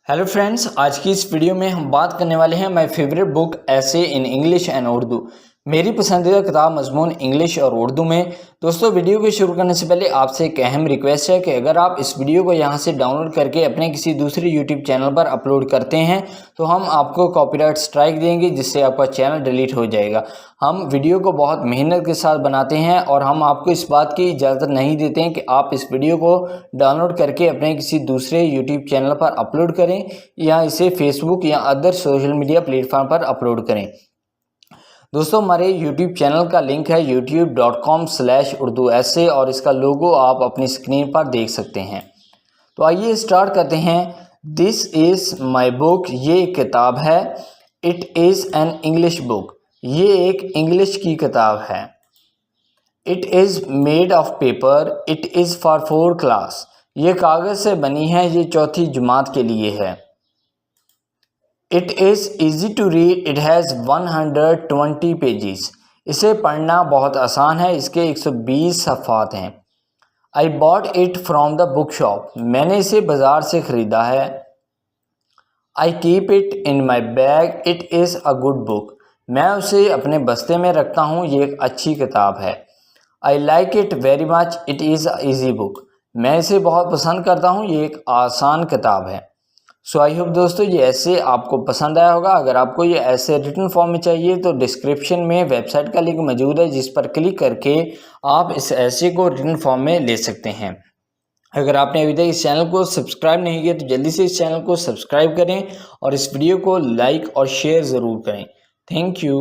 Hello friends, आज की इस वीडियो में हम बात करने वाले हैं माय फेवरेट बुक ऐसे इन इंग्लिश एंड उर्दू। मेरी पसंदीदा किताब मजमून इंग्लिश और उर्दू में। दोस्तों, वीडियो को शुरू करने से पहले आपसे एक अहम रिक्वेस्ट है कि अगर आप इस वीडियो को यहां से डाउनलोड करके अपने किसी दूसरे यूट्यूब चैनल पर अपलोड करते हैं तो हम आपको कॉपीराइट स्ट्राइक देंगे, जिससे आपका चैनल डिलीट हो जाएगा। हम वीडियो को बहुत मेहनत के साथ बनाते हैं और हम आपको इस बात की इजाज़त नहीं देते हैं कि आप इस वीडियो को डाउनलोड करके अपने किसी दूसरे यूट्यूब चैनल पर अपलोड करें या इसे फेसबुक या अदर सोशल मीडिया प्लेटफॉर्म पर अपलोड करें। दोस्तों, हमारे YouTube चैनल का लिंक है youtube.com/urdu ऐसे, और इसका लोगो आप अपनी स्क्रीन पर देख सकते हैं। तो आइए स्टार्ट करते हैं। दिस इज़ माई बुक, ये एक किताब है। It is an English book, ये एक इंग्लिश की किताब है। It is made of paper, it is for 4 class, ये कागज़ से बनी है, ये चौथी जमात के लिए है। It is easy to read, it has 120 pages, इसे पढ़ना बहुत आसान है, इसके 120 सफ़ात हैं। I bought it from the book shop, मैंने इसे बाज़ार से ख़रीदा है। I keep it in my bag, it is a good book, मैं उसे अपने बस्ते में रखता हूँ, ये एक अच्छी किताब है। I like it very much, it is a easy book, मैं इसे बहुत पसंद करता हूँ, ये एक आसान किताब है। सो आई होप दोस्तों ये ऐसे आपको पसंद आया होगा। अगर आपको ये ऐसे रिटन फॉर्म में चाहिए तो डिस्क्रिप्शन में वेबसाइट का लिंक मौजूद है, जिस पर क्लिक करके आप इस ऐसे को रिटन फॉर्म में ले सकते हैं। अगर आपने अभी तक इस चैनल को सब्सक्राइब नहीं किया तो जल्दी से इस चैनल को सब्सक्राइब करें और इस वीडियो को लाइक और शेयर ज़रूर करें। Thank you.